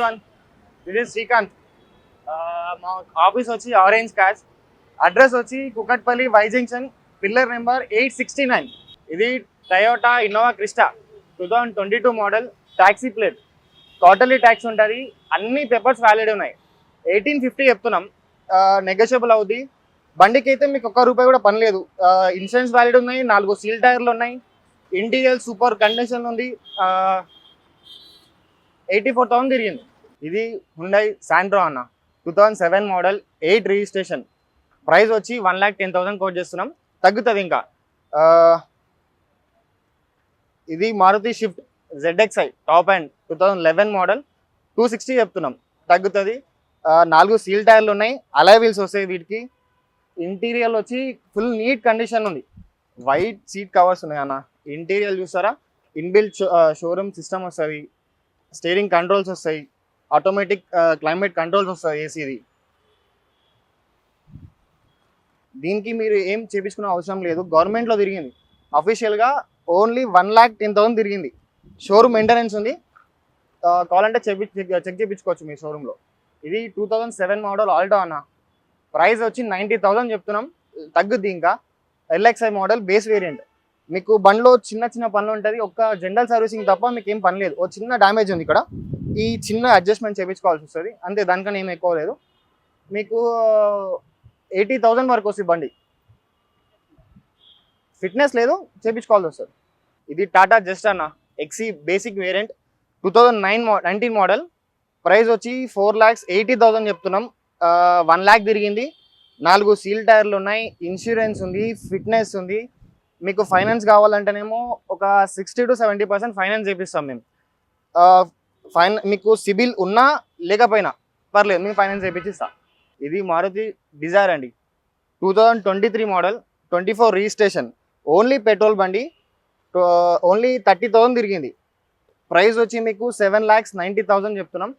everyone. This is Srikanth. మా office వచ్చి orange cash, address వచ్చి Kukatpally Y junction, pillar number 869. ఇది Toyota Innova Crysta 2022 model, taxi plate, quarterly tax ఉంటుంది, అన్ని papers valid ఉన్నాయి. 1850 చెప్తున్నాం, నెగోషియబుల్ అవుద్ది. బండికి అయితే మీకు ₹1 కూడా పని లేదు. ఇన్సూరెన్స్ వ్యాలిడ్ ఉన్నాయి, 4 సీల్ టైర్లు ఉన్నాయి, ఇంటీరియర్ సూపర్ కండిషన్ ఉంది. 84,000 తిరిగింది. ఇది హుండై శాంట్రో అన్న, 2007 మోడల్, 8 రిజిస్ట్రేషన్. ప్రైస్ వచ్చి 1,10,000 కోట్ చేస్తున్నాం, తగ్గుతుంది ఇంకా. ఇది Maruti Swift ZXi top and 2011 model, 260 చెప్తున్నాం, తగ్గుతుంది. 4 సీల్ టైర్లు ఉన్నాయి, అలాయ్ వీల్స్ వస్తాయి వీటికి. ఇంటీరియర్ వచ్చి ఫుల్ నీట్ కండిషన్ ఉంది, వైట్ సీట్ కవర్స్ ఉన్నాయి అన్న. ఇంటీరియర్ చూస్తారా, ఇన్బిల్ట్ షోరూమ్ సిస్టమ్ వస్తుంది, స్టీరింగ్ కంట్రోల్స్ వస్తాయి, ఆటోమేటిక్ క్లైమేట్ కంట్రోల్స్ వస్తాయి, ఏసీది. దీనికి మీరు ఏం చేయించుకునే అవసరం లేదు, గవర్నమెంట్లో తిరిగింది. అఫీషియల్గా ఓన్లీ 1,10,000 తిరిగింది. షోరూమ్ మెయింటెనెన్స్ ఉంది, కావాలంటే చెక్ చేయించుకోవచ్చు మీ షోరూంలో. ఇది 2007 మోడల్ ఆల్టో అన్న. ప్రైస్ వచ్చి 90,000 చెప్తున్నాం, తగ్గుద్ది ఇంకా. LXi model base variant. మీకు బండ్లో చిన్న చిన్న పనులు ఉంటుంది, ఒక్క జనరల్ సర్వీసింగ్ తప్ప మీకు ఏం పని లేదు. ఓ చిన్న డ్యామేజ్ ఉంది ఇక్కడ, ఈ చిన్న అడ్జస్ట్మెంట్ చేయించుకోవాల్సి వస్తుంది అంతే, దానికన్నా ఏం ఎక్కువ లేదు. మీకు 80,000 వరకు వస్తుంది బండి. ఫిట్నెస్ లేదు, చేయించుకోవాల్సి వస్తుంది. ఇది టాటా జస్ట్ అన్న, XE basic variant, 2019 model. Price వచ్చి 4,80,000 చెప్తున్నాం, 1 lakh తిరిగింది. 4 సీల్ టైర్లు ఉన్నాయి, ఇన్సూరెన్స్ ఉంది, ఫిట్నెస్ ఉంది. మీకు ఫైనాన్స్ కావాలంటేనేమో ఒక 60 to 70% ఫైనాన్స్ చేపిస్తాం మేము. మీకు సిబిల్ ఉన్నా లేకపోయినా పర్లేదు, మేము ఫైనాన్స్ చేయించిస్తాం. ఇది మారుతి డిజైర్ అండి, 2023 మోడల్, 24 రిజిస్ట్రేషన్, ఓన్లీ పెట్రోల్ బండి, ఓన్లీ 30,000 తిరిగింది. ప్రైస్ వచ్చి మీకు 7,90,000 చెప్తున్నాం.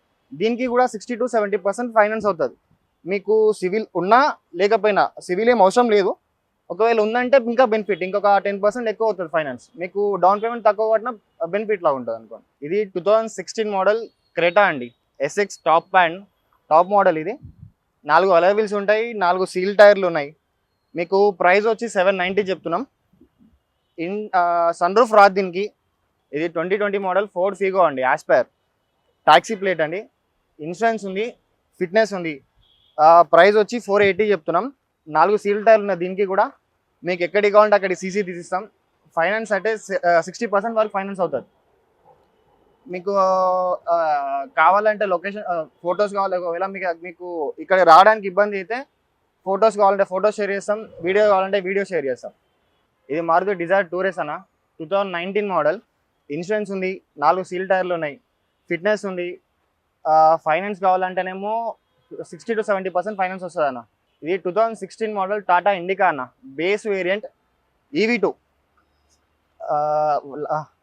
దీనికి కూడా 60 to 70% ఫైనాన్స్ అవుతుంది. మీకు సివిల్ ఉన్నా లేకపోయినా, సివిల్ ఏం అవసరం లేదు, ఒకవేళ ఉందంటే ఇంకా బెనిఫిట్, ఇంకొక 10% ఎక్కువ అవుతుంది ఫైనాన్స్. మీకు డౌన్ పేమెంట్ తక్కువ పడినా బెనిఫిట్ లాగా ఉంటుంది అనుకోండి. ఇది 2016 మోడల్ క్రెటా అండి, SX టాప్ మోడల్. ఇది 4 అలాయ్ వీల్స్ ఉంటాయి, 4 సీల్ టైర్లు ఉన్నాయి. మీకు ప్రైస్ వచ్చి 790 చెప్తున్నాం. సన్ రూఫ్ రాదు దీనికి. ఇది 2020 మోడల్ ఫోర్డ్ ఫీగో అండి, యాస్పైర్, టాక్సీ ప్లేట్ అండి, ఇన్సూరెన్స్ ఉంది, ఫిట్నెస్ ఉంది. ప్రైస్ వచ్చి 480 చెప్తున్నాం. 4 సీల్ టైర్లు ఉన్నాయి దీనికి కూడా. మీకు ఎక్కడికి కావాలంటే అక్కడికి సీసీ తీసిస్తాం. ఫైనాన్స్ అంటే 60% వరకు ఫైనాన్స్ అవుతుంది. మీకు కావాలంటే లొకేషన్ ఫొటోస్ కావాలి, ఒకవేళ మీకు ఇక్కడ రావడానికి ఇబ్బంది అయితే ఫొటోస్ కావాలంటే ఫొటోస్ షేర్ చేస్తాం, వీడియో కావాలంటే వీడియో షేర్ చేస్తాం. ఇది మారుతి డిజైర్ టూరేస్ అన్న, 2019 మోడల్, ఇన్సూరెన్స్ ఉంది, 4 సీల్ టైర్లు ఉన్నాయి, ఫిట్నెస్ ఉంది. ఫైనాన్స్ కావాలంటేనేమో 60 to 70% ఫైనాన్స్ వస్తుంది అన్న. ఇది 2016 మోడల్ టాటా ఇండికా అన్న, బేస్ వేరియంట్, EV2,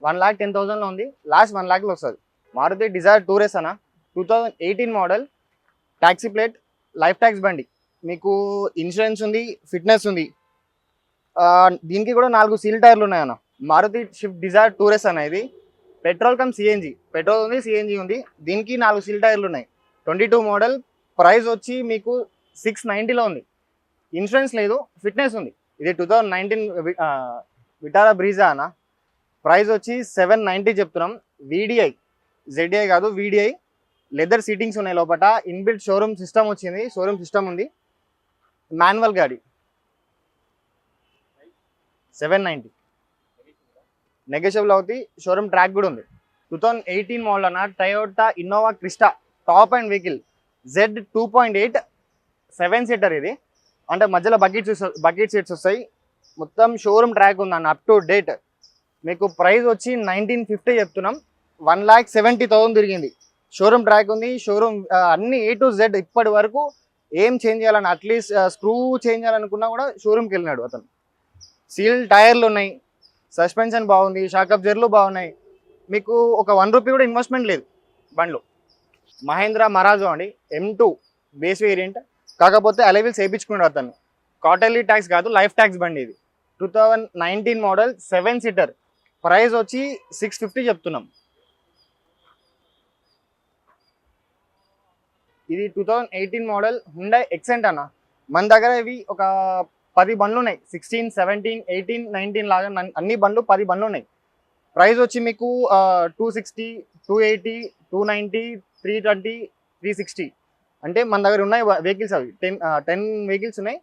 1,10,000లో ఉంది, లాస్ట్ 1 lakhలో వస్తుంది. మారుతి డిజైర్ టూరేస్ అన్న, 2018 model, taxi plate, life tax బండి. మీకు ఇన్సూరెన్స్ ఉంది, ఫిట్నెస్ ఉంది. దీనికి కూడా 4 సీల్ టైర్లు ఉన్నాయన్న. మారుతి షిఫ్ట్ డిజైర్ టూరేస్ అన్న. ఇది పెట్రోల్ కమ్ CNG, పెట్రోల్ ఉంది, CNG ఉంది. దీనికి 4 సీల్ టైర్లు ఉన్నాయి, 22 మోడల్. ప్రైస్ వచ్చి మీకు 690లో ఉంది, ఇన్సూరెన్స్ లేదు, ఫిట్నెస్ ఉంది. ఇది 2019 విటారా బ్రీజా అన్న. ప్రైస్ వచ్చి 790 చెప్తున్నాం. ZDI కాదు, VDI, లెదర్ సీటింగ్స్ ఉన్నాయి లోపల, ఇన్బిల్ట్ షోరూమ్ సిస్టమ్ వచ్చింది, షోరూమ్ సిస్టమ్ ఉంది, మాన్యువల్ గాడి. 790 నెగోషియబుల్ అవుతుంది, షోరూమ్ ట్రాక్ కూడా ఉంది. 2018 మోడల్ అన్న, Toyota Innova Crysta top and vehicle, Z 2.8 7 seater. ఇది అంటే మధ్యలో బకెట్ సీట్స్ వస్తాయి, మొత్తం షోరూమ్ ట్రాక్ ఉందన్న, అప్ టు డేట్. మీకు ప్రైస్ వచ్చి 1950 చెప్తున్నాం, 1,70,000 తిరిగింది. షోరూమ్ ట్రాక్ ఉంది, షోరూమ్ అన్ని A to Z. ఇప్పటి వరకు ఏం చేంజ్ చేయాలని, అట్లీస్ట్ స్క్రూ చేంజ్ చేయాలనుకున్నా కూడా షోరూమ్కి వెళ్ళినాడు అతను. సీల్ టైర్లు ఉన్నాయి, సస్పెన్షన్ బాగుంది, షాక్ అబ్జర్వర్లు బాగున్నాయి. మీకు ఒక ₹1 కూడా ఇన్వెస్ట్మెంట్ లేదు బండ్లో. మహేంద్ర మరాజో అండి, M2 బేస్ వేరియంట్, కాకపోతే అలాయ్ వీల్స్ వేయించుకున్నాడు అతను. క్వార్టర్లీ ట్యాక్స్ కాదు, లైఫ్ ట్యాక్స్ బండి. ఇది 2019 మోడల్, 7 సీటర్. ప్రైస్ వచ్చి 650 చెప్తున్నాం. ఇది 2018 మోడల్ హుండై ఎక్సెంట్ అన్న. మన దగ్గర ఇవి ఒక 10 బండ్లు ఉన్నాయి. 16, 17, 18, 19 లాగా అన్ని బండ్లు 10 బండ్లు ఉన్నాయి. ప్రైస్ వచ్చి మీకు 260, 280, 290, 320, 360 అంటే మన దగ్గర ఉన్నాయి వెహికల్స్. అవి 10 వెహికల్స్ ఉన్నాయి.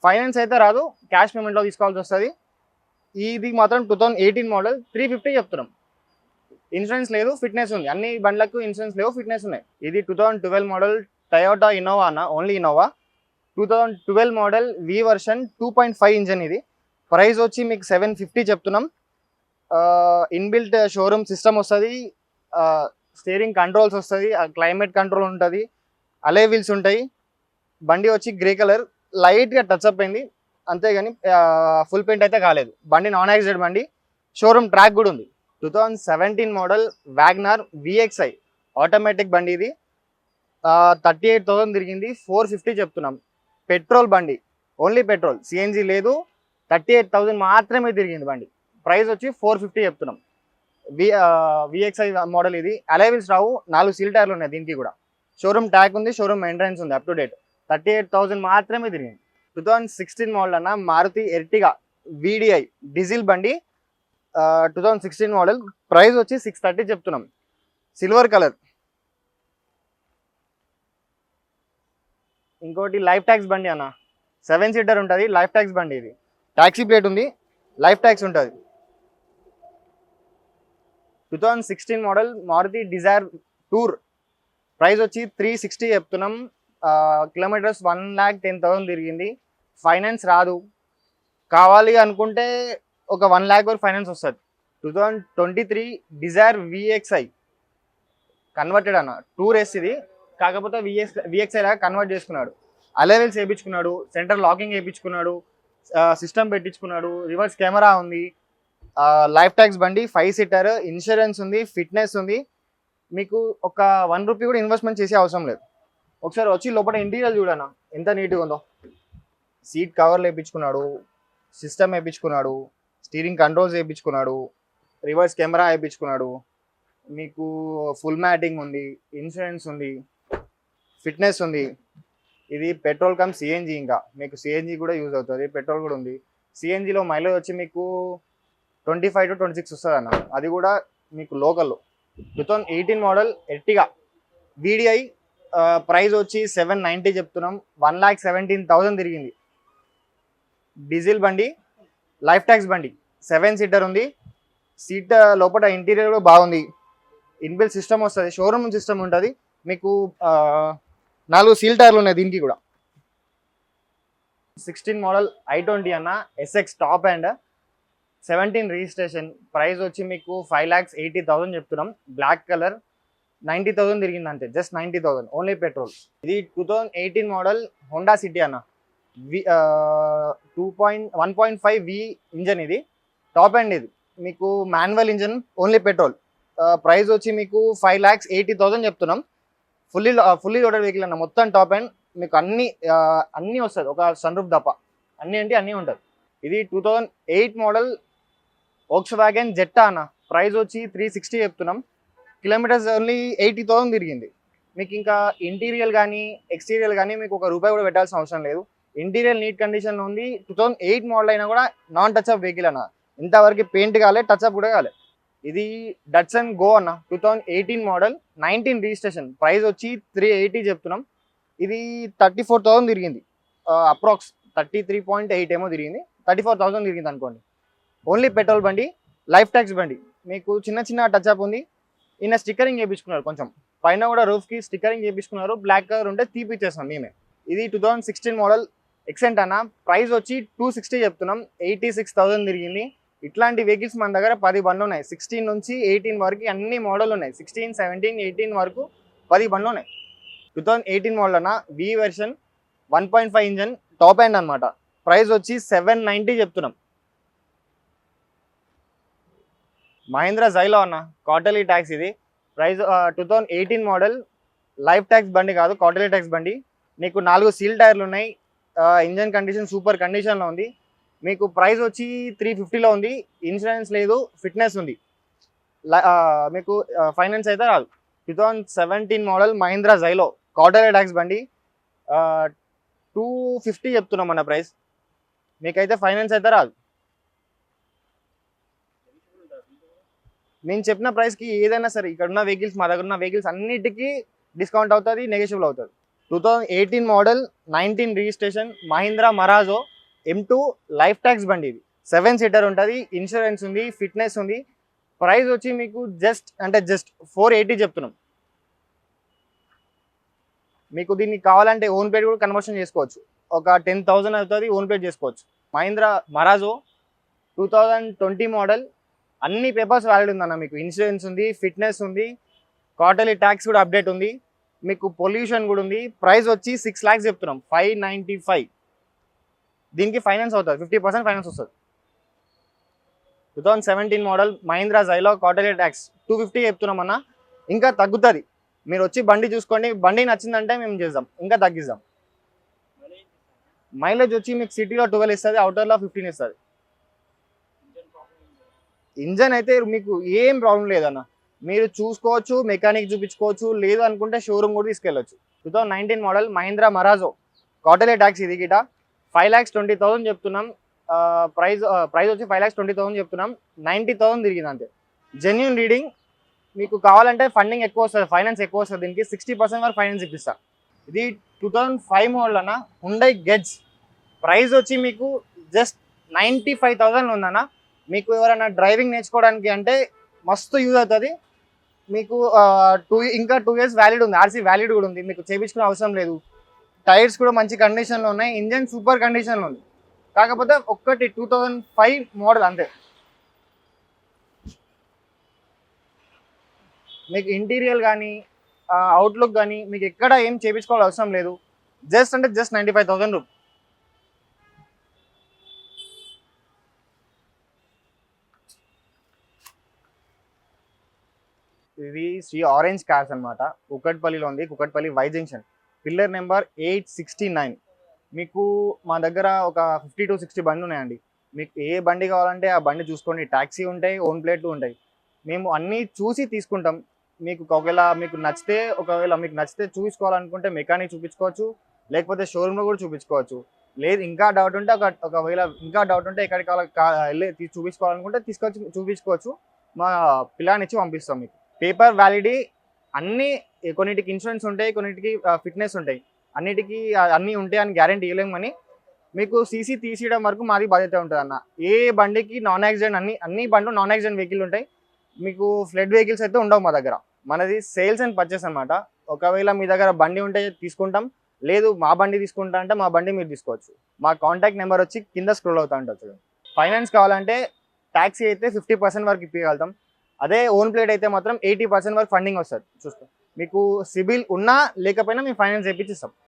ఫైనాన్స్ అయితే రాదు, క్యాష్ పేమెంట్లో తీసుకోవాల్సి వస్తుంది. ఇది మాత్రం 2018 మోడల్ 350 చెప్తున్నాం. ఇన్సూరెన్స్ లేదు, ఫిట్నెస్ ఉంది. అన్ని బండ్లకు ఇన్సూరెన్స్ లేవు, ఫిట్నెస్ ఉన్నాయి. ఇది 2012 మోడల్ టయోటా ఇన్నోవా అన్న, ఓన్లీ ఇన్నోవా. 2012 మోడల్ వి వర్షన్ 2.5 ఇంజన్. ఇది ప్రైస్ వచ్చి మీకు 750 చెప్తున్నాం. ఇన్బిల్ట్ షోరూమ్ సిస్టమ్ వస్తుంది, స్టీరింగ్ కంట్రోల్స్ వస్తుంది, క్లైమేట్ కంట్రోల్ ఉంటుంది, అలే వీల్స్ ఉంటాయి. బండి వచ్చి గ్రే కలర్, లైట్గా టచ్ అప్ అయింది అంతేగాని ఫుల్ పెయింట్ అయితే కాలేదు. బండి నాన్ యాక్సిడెంట్ బండి, షోరూమ్ ట్రాక్ కూడా ఉంది. 2017 మోడల్ వ్యాగనార్ VXi ఆటోమేటిక్ బండి. ఇది 38,000 తిరిగింది, 450 చెప్తున్నాం. పెట్రోల్ బండి, ఓన్లీ పెట్రోల్, సిఎన్జి లేదు. 38,000 మాత్రమే తిరిగింది బండి. ప్రైస్ వచ్చి 450 చెప్తున్నాం. VXi model. ఇది అలైవిల్స్ రావు, 4 సీల్ టైర్లు ఉన్నాయి దీనికి కూడా. షోరూమ్ ట్యాక్ ఉంది, షోరూమ్ మెయింటెనెన్స్ ఉంది, అప్ టు డేట్. 38,000 మాత్రమే తిరిగింది. 2016 మోడల్ అన్న మారుతి ఎర్టిగా VDI డీజిల్ బండి. 2016 మోడల్. ప్రైస్ వచ్చి 630 చెప్తున్నాం. Silver colour. ఇంకోటి లైఫ్ ట్యాక్స్ బండి అన్న, 7 సీటర్ ఉంటుంది, లైఫ్ ట్యాక్స్ బండి. ఇది ట్యాక్సీ ప్లేట్ ఉంది, లైఫ్ ట్యాక్స్ ఉంటుంది. 2016 model Maruti Dzire tour. Price వచ్చి 360 చెప్తున్నాం. కిలోమీటర్స్ 1,10,000 తిరిగింది. ఫైనాన్స్ రాదు, కావాలి అనుకుంటే ఒక 1 lakh వరకు ఫైనాన్స్ వస్తుంది. 2023 డిజైర్ VXi కన్వర్టెడ్ అన్న, టూర్ ఎస్. ఇది కాకపోతే VXi లాగా కన్వర్ట్ చేసుకున్నాడు. అలెవెల్స్ వేయించుకున్నాడు, సెంటర్ లాకింగ్ వేయించుకున్నాడు, సిస్టమ్ పెట్టించుకున్నాడు, రివర్స్ కెమెరా ఉంది. లైఫ్ ట్యాక్స్ బండి, 5 సీటర్, ఇన్సూరెన్స్ ఉంది, ఫిట్నెస్ ఉంది. మీకు ఒక 1 రూపీ కూడా ఇన్వెస్ట్మెంట్ చేసే అవసరం లేదు. ఒకసారి వచ్చి లోపల ఇంటీరియర్ చూడన్నా ఎంత నీట్గా ఉందో. సీట్ కవర్లు వేయించుకున్నాడు, సిస్టమ్ వేయించుకున్నాడు, స్టీరింగ్ కంట్రోల్స్ వేయించుకున్నాడు, రివర్స్ కెమెరా వేయించుకున్నాడు. మీకు ఫుల్ మ్యాటింగ్ ఉంది, ఇన్సూరెన్స్ ఉంది, ఫిట్నెస్ ఉంది. ఇది పెట్రోల్ కమ్ సిఎన్జి. ఇంకా మీకు సిఎన్జి కూడా యూజ్ అవుతుంది, పెట్రోల్ కూడా ఉంది. సిఎన్జిలో మైలేజ్ వచ్చి మీకు 25 to 26 వస్తుంది అన్న, అది కూడా మీకు లోకల్లో. 2018 మోడల్ ఎర్టిగా VDI. ప్రైస్ వచ్చి 790 చెప్తున్నాం. 1,17,000 తిరిగింది. డీజిల్ బండి, లైఫ్ ట్యాక్స్ బండి, 7 సీటర్ ఉంది. సీట్ లోపల ఇంటీరియర్ కూడా బాగుంది. ఇన్బిల్ సిస్టమ్ వస్తుంది, షోరూమ్ సిస్టమ్ ఉంటుంది. మీకు 4 సీల్ టైర్లు ఉన్నాయి దీనికి కూడా. 16 మోడల్ i20 అన్న, SX top and 17 registration. Price వచ్చి మీకు 5,80,000 చెప్తున్నాం. బ్లాక్ కలర్, 90,000 తిరిగింది అంతే, జస్ట్ 90,000, ఓన్లీ పెట్రోల్. ఇది 2018 మోడల్ హోండా సిటీ అన్న, 1.5V ఇంజన్. ఇది టాప్ అండ్. ఇది మీకు manual engine, only petrol. Price వచ్చి మీకు 5,80,000 చెప్తున్నాం. ఫుల్లీ లోడెడ్ వెహికల్ అన్న, మొత్తం టాప్ అండ్. మీకు అన్నీ వస్తుంది, ఒక సన్ రూఫ్ తప్ప. అన్నీ అంటే అన్నీ ఉంటుంది. ఇది 2008 మోడల్ వోక్స్వాగన్ జెట్టా అన్న. ప్రైస్ వచ్చి 360 చెప్తున్నాం. కిలోమీటర్స్ ఓన్లీ 80,000 తిరిగింది. మీకు ఇంకా ఇంటీరియర్ కానీ ఎక్స్టీరియర్ కానీ మీకు ఒక రూపాయి కూడా పెట్టాల్సిన అవసరం లేదు. ఇంటీరియర్ నీట్ కండిషన్లో ఉంది. 2008 మోడల్ అయినా కూడా నాన్ టచ్ అప్ వెహికల్ అన్న, ఇంతవరకు పెయింట్ కాలే, టచ్ అప్ కూడా కాలే. ఇది డట్సన్ గో అన్న, 2018 మోడల్, 19 రిజిస్ట్రేషన్. ప్రైస్ వచ్చి 380 చెప్తున్నాం. ఇది 34,000 తిరిగింది, అప్రాక్స్ 33.8 ఏమో తిరిగింది, 34,000 తిరిగింది అనుకోండి. ఓన్లీ పెట్రోల్ బండి, లైఫ్ ట్యాక్స్ బండి. మీకు చిన్న టచ్ అప్ ఉంది. ఈయన స్టిక్కరింగ్ చేయించుకున్నారు, కొంచెం పైన కూడా రూఫ్కి స్టిక్కరింగ్ చేయించుకున్నారు. బ్లాక్ కలర్ ఉంటే తీపిచ్చేస్తాం మేమే. ఇది 2016 మోడల్ ఎక్సెంట్ అన్న. ప్రైస్ వచ్చి 260 చెప్తున్నాం. 86,000 తిరిగింది. ఇట్లాంటి వెహికల్స్ మన దగ్గర 10 బండ్లు ఉన్నాయి. 16 నుంచి 18 వరకు అన్ని మోడల్ ఉన్నాయి. 16, 17, 18 వరకు 10 బండ్లు ఉన్నాయి. 2018 మోడల్ అన్న, V version, 1.5 engine, top end అనమాట. ప్రైస్ వచ్చి 790 చెప్తున్నాం. మహీంద్రా జైలో అన్న, క్వార్టర్లీ ట్యాక్స్. ఇది ప్రైస్ 2018 మోడల్, లైఫ్ ట్యాక్స్ బండి కాదు, క్వార్టర్లీ ట్యాక్స్ బండి. నీకు 4 సీల్ టైర్లు ఉన్నాయి. ఇంజన్ కండిషన్ సూపర్ కండిషన్లో ఉంది. మీకు ప్రైస్ వచ్చి 350లో ఉంది. ఇన్సూరెన్స్ లేదు, ఫిట్నెస్ ఉంది. మీకు ఫైనాన్స్ అయితే రాదు. 2017 model Mahindra Xylo, quarterly tax బండి 250 చెప్తున్నాం మన ప్రైస్. మీకైతే ఫైనాన్స్ అయితే రాదు. నేను చెప్పిన ప్రైస్కి ఏదైనా సరే ఇక్కడ ఉన్న వెహికల్స్, మా దగ్గర ఉన్న వెహికల్స్ అన్నిటికీ డిస్కౌంట్ అవుతుంది, నెగోషియబుల్ అవుతుంది. 2018 model 19 registration Mahindra Marazzo M2 life tax బండి. ఇది 7 సీటర్ ఉంటుంది, ఇన్సూరెన్స్ ఉంది, ఫిట్నెస్ ఉంది. ప్రైస్ వచ్చి మీకు జస్ట్ 480 చెప్తున్నాం. మీకు దీన్ని కావాలంటే ఓన్ పేడ్ కూడా కన్వర్షన్ చేసుకోవచ్చు. ఒక 10,000 అవుతుంది, ఓన్ పేడ్ చేసుకోవచ్చు. మహీంద్రా మరాజో 2020 మోడల్, అన్ని పేపర్స్ వ్యాలిడ్ ఉందన్న. మీకు ఇన్సూరెన్స్ ఉంది, ఫిట్నెస్ ఉంది, క్వార్టర్లీ ట్యాక్స్ కూడా అప్డేట్ ఉంది, మీకు పొల్యూషన్ కూడా ఉంది. ప్రైస్ వచ్చి 6 lakhs చెప్తున్నాం, 595. దీనికి ఫైనాన్స్ అవుతుంది, 50% ఫైనాన్స్ వస్తుంది. 2017 model Mahindra Xylo quarterly tax 250 చెప్తున్నాం అన్న. ఇంకా తగ్గుతుంది, మీరు వచ్చి బండి చూసుకోండి. బండి నచ్చిందంటే మేము చేద్దాం, ఇంకా తగ్గిద్దాం. మైలేజ్ వచ్చి మీకు సిటీలో 12 ఇస్తుంది, అవుటర్లో 15 ఇస్తుంది. ఇంజన్ అయితే మీకు ఏం ప్రాబ్లం లేదన్న, మీరు చూసుకోవచ్చు, మెకానిక్ చూపించుకోవచ్చు, లేదు అనుకుంటే షోరూమ్ కూడా తీసుకెళ్ళచ్చు. 2019 model Mahindra Marazzo quarterly tax ఇది గిట 5,20,000 చెప్తున్నాం. ప్రైస్ వచ్చి 5,20,000 చెప్తున్నాం. 90,000 తిరిగింది అంతే. Genuine reading. మీకు కావాలంటే ఫండింగ్ ఎక్కువ వస్తుంది, ఫైనాన్స్ ఎక్కువ వస్తుంది. దీనికి 60% వరకు ఫైనాన్స్ ఇప్పిస్తా. ఇది 2005 మోడల్ అన్న, హుండై గెట్స్. ప్రైస్ వచ్చి మీకు జస్ట్ 95,000 ఉందన్న. మీకు ఎవరైనా డ్రైవింగ్ నేర్చుకోవడానికి అంటే మస్తు యూజ్ అవుతుంది. మీకు ఇంకా 2 years వ్యాలిడ్ ఉంది, ఆర్సీ వ్యాలిడ్ కూడా ఉంది. మీకు చేయించుకునే అవసరం లేదు. టైర్స్ కూడా మంచి కండిషన్లో ఉన్నాయి, ఇంజన్ సూపర్ కండిషన్లో ఉంది. కాకపోతే ఒక్కటి 2005 మోడల్ అంతే. మీకు ఇంటీరియర్ కానీ అవుట్లుక్ కానీ మీకు ఎక్కడ ఏం చేయించుకోవాల్సిన అవసరం లేదు. Just 95,000 rupees. ఇది శ్రీ ఆరెంజ్ కార్స్ అనమాట. కుకట్పల్లిలో ఉంది, Kukatpally Y junction, pillar number 869. మీకు మా దగ్గర ఒక 50 to 60 బండి ఉన్నాయండి. మీకు ఏ బండి కావాలంటే ఆ బండి చూసుకోండి. ట్యాక్సీ ఉంటాయి, ఓన్ ప్లేట్లు ఉంటాయి. మేము అన్నీ చూసి తీసుకుంటాం. మీకు ఒకవేళ మీకు నచ్చితే చూపించుకోవాలనుకుంటే మెకానిక్ చూపించుకోవచ్చు, లేకపోతే షోరూమ్లో కూడా చూపించుకోవచ్చు. లేదు ఇంకా డౌట్ ఉంటే ఒకవేళ ఇంకా డౌట్ ఉంటే ఎక్కడికి వెళ్ళి చూపించుకోవాలనుకుంటే తీసుకొచ్చి చూపించుకోవచ్చు. మా పిల్లానిచ్చి పంపిస్తాం. మీకు పేపర్ వ్యాలిడీ అన్నీ, కొన్నిటికి ఇన్సూరెన్స్ ఉంటాయి, కొన్నిటికి ఫిట్నెస్ ఉంటాయి. అన్నిటికీ అన్నీ ఉంటాయి అని గ్యారెంటీ ఇవ్వలేము. కానీ మీకు సీసీ తీసేయడం వరకు మాది బాధ్యత ఉంటుంది అన్న. ఏ బండికి నాన్ యాక్సిడెంట్, అన్ని బండ్లు నాన్ యాక్సిడెంట్ వెహికల్ ఉంటాయి. మీకు ఫ్లడ్ వెహికల్స్ అయితే ఉండవు మా దగ్గర. మనది సేల్స్ అండ్ పర్చేస్ అనమాట. ఒకవేళ మీ దగ్గర బండి ఉంటే తీసుకుంటాం, లేదు మా బండి తీసుకుంటా అంటే మా బండి మీరు తీసుకోవచ్చు. మా కాంటాక్ట్ నెంబర్ వచ్చి కింద స్క్రోల్ అవుతూ ఉంటుంది. ఫైనాన్స్ కావాలంటే ట్యాక్సీ అయితే 50% వరకు ఇప్పగలుగుతాం. అదే ఓన్ ప్లేట్ అయితే మాత్రం 80% వరకు ఫండింగ్ వస్తుంది. చూస్తాం, మీకు సిబిల్ ఉన్నా లేకపోయినా మేము ఫైనాన్స్ చేయించిస్తాం.